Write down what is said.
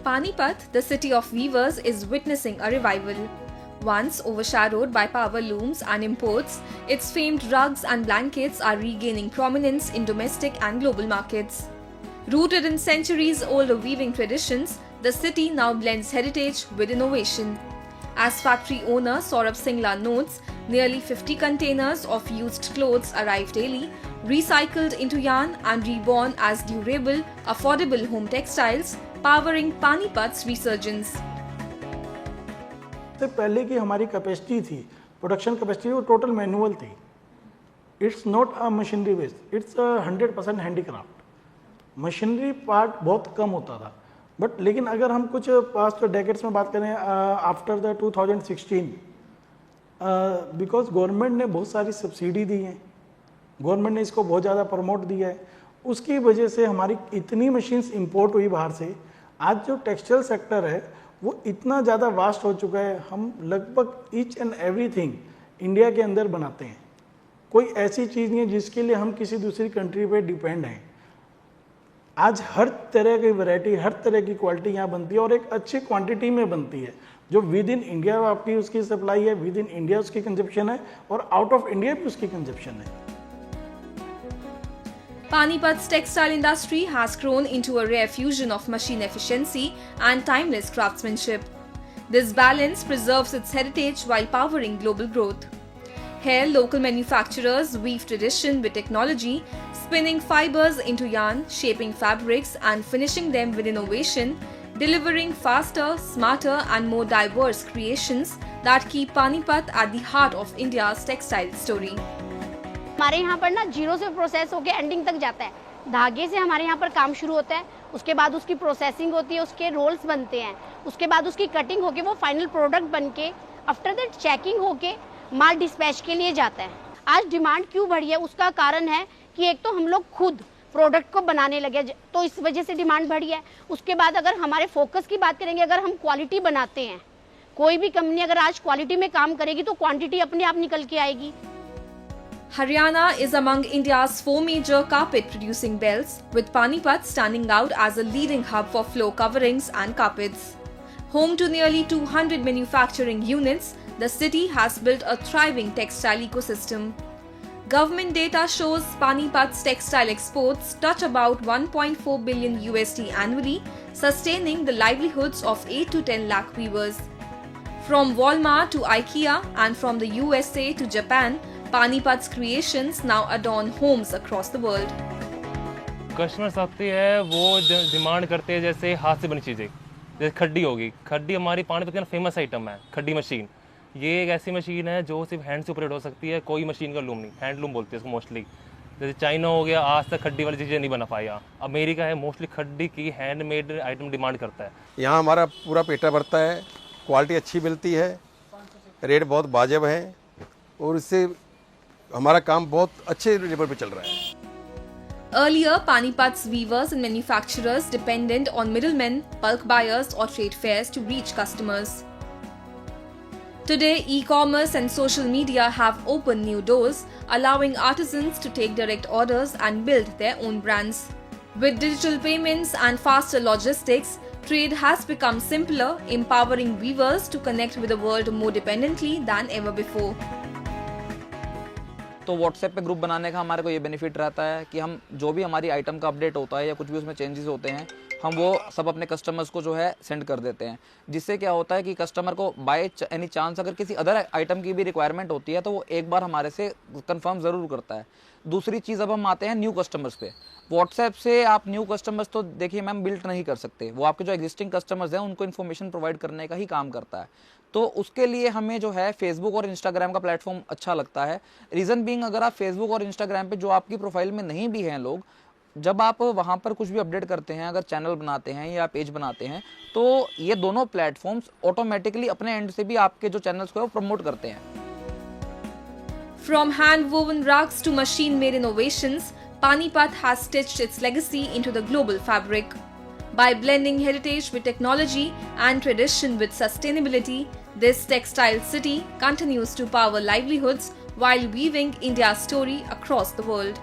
Panipat, the city of weavers, is witnessing a revival. Once overshadowed by power looms and imports, its famed rugs and blankets are regaining prominence in domestic and global markets. Rooted in centuries-old weaving traditions, the city now blends heritage with innovation. As factory owner Saurabh Singla notes, nearly 50 containers of used clothes arrive daily, recycled into yarn and reborn as durable, affordable home textiles, powering Panipat's resurgence. से पहले की हमारी capacity थी, production capacity, वो total manual थी. It's not a machinery based, it's 100% handicraft. Machinery part बहुत कम होता था. बट लेकिन अगर हम कुछ पास्ट डेकेड्स में बात करें, आफ्टर द 2016, बिकॉज गवर्नमेंट ने बहुत सारी सब्सिडी दी है, गवर्नमेंट ने इसको बहुत ज़्यादा प्रमोट दिया है, उसकी वजह से हमारी इतनी मशीन्स इंपोर्ट हुई बाहर से. आज जो टेक्सटाइल सेक्टर है वो इतना ज़्यादा वास्ट हो चुका है, हम लगभग ईच एंड एवरीथिंग इंडिया के अंदर बनाते हैं. कोई ऐसी चीज़ नहीं है जिसके लिए हम किसी दूसरी कंट्री पे डिपेंड हैं. आज हर तरह की वैरायटी, हर तरह की क्वालिटी यहाँ बनती है और एक अच्छी क्वांटिटी में बनती है, जो विद इन इंडिया आपकी उसकी सप्लाई है, विद इन इंडिया उसकी कंजप्शन है और आउट ऑफ इंडिया भी उसकी कंजप्शन है. Panipat's textile industry has grown into a rare fusion of machine efficiency and timeless craftsmanship. This balance preserves its heritage while powering global growth. Here, local manufacturers weave tradition with technology, spinning fibers into yarn, shaping fabrics, and finishing them with innovation, delivering faster, smarter, and more diverse creations that keep Panipat at the heart of India's textile story. हमारे यहाँ पर ना zero से process होके ending तक जाता है. धागे से हमारे यहाँ पर काम शुरू होता है, उसके बाद उसकी प्रोसेसिंग होती है, उसके रोल्स बनते हैं, उसके बाद उसकी कटिंग होके वो फाइनल प्रोडक्ट बनके आफ्टर दैट चेकिंग होके माल डिस्पैच के लिए जाता है. आज डिमांड क्यों बढ़ी है, उसका कारण है कि एक तो हम लोग खुद प्रोडक्ट को बनाने लगे, तो इस वजह से डिमांड बढ़ी है. उसके बाद अगर हमारे फोकस की बात करेंगे, अगर हम क्वालिटी बनाते हैं, कोई भी कंपनी अगर आज क्वालिटी में काम करेगी तो क्वांटिटी अपने आप निकल के आएगी. Haryana is among India's 4 major carpet producing belts, with Panipat standing out as a leading hub for floor coverings and carpets. Home to nearly 200 manufacturing units, the city has built a thriving textile ecosystem. Government data shows Panipat's textile exports touch about 1.4 billion USD annually, sustaining the livelihoods of 8 to 10 lakh weavers. From Walmart to IKEA and from the USA to Japan, Panipat's creations now adorn homes across the world. Customers आते हैं, वो demand करते हैं जैसे हाथ से बनी चीज़ें, जैसे खड्डी होगी. खड्डी हमारी पानीपत का फेमस आइटम है, खड्डी मशीन. ये एक ऐसी मशीन है जो सिर्फ हैंड से ऑपरेट हो सकती है, कोई मशीन का लूम नहीं, हैंडलूम बोलते हैं इसको मोस्टली. जैसे चाइना हो गया, आज तक खड्डी वाली चीज़ें नहीं बना पाया. अमेरिका है, मोस्टली खड्डी की हैंडमेड आइटम डिमांड करता है. यहाँ हमारा पूरा पेटा भरता है, क्वालिटी अच्छी मिलती है, रेट बहुत वाजिब है और इससे हमारा काम बहुत अच्छे लेवल पे चल रहा है. Earlier, Panipat's weavers and manufacturers depended on middlemen, bulk buyers or trade fairs to reach customers. Today, e-commerce and social media have opened new doors, allowing artisans to take direct orders and build their own brands. With digital payments and faster logistics, trade has become simpler, empowering weavers to connect with the world more dependently than ever before. तो WhatsApp पे group बनाने का हमारे को ये benefit रहता है कि हम जो भी हमारी आइटम का अपडेट होता है या कुछ भी उसमें चेंजेस होते हैं, हम वो सब अपने कस्टमर्स को जो है सेंड कर देते हैं. जिससे क्या होता है कि कस्टमर को बाय एनी चांस अगर किसी अदर आइटम की भी रिक्वायरमेंट होती है तो वो एक बार हमारे से कंफर्म ज़रूर करता है. दूसरी चीज़, अब हम आते हैं न्यू कस्टमर्स पे. व्हाट्सएप से आप न्यू कस्टमर्स तो देखिए मैम बिल्ड नहीं कर सकते, वो आपके जो एग्जिस्टिंग कस्टमर्स हैं उनको इन्फॉर्मेशन प्रोवाइड करने का ही काम करता है. तो उसके लिए हमें जो है फेसबुक और इंस्टाग्राम का प्लेटफॉर्म अच्छा लगता है. रीज़न बीइंग, अगर आप फेसबुक और इंस्टाग्राम पे जो आपकी प्रोफाइल में नहीं भी हैं लोग, जब आप वहाँ पर कुछ भी अपडेट करते हैं, अगर चैनल बनाते हैं या पेज बनाते हैं, तो ये दोनों प्लेटफॉर्म्स ऑटोमेटिकली अपने एंड से भी आपके जो चैनल्स को प्रमोट करते हैं. From hand-woven rugs to machine-made innovations, Panipat has stitched its legacy into the global fabric. By blending heritage with technology and tradition with sustainability, this textile city continues to power livelihoods while weaving India's story across the world.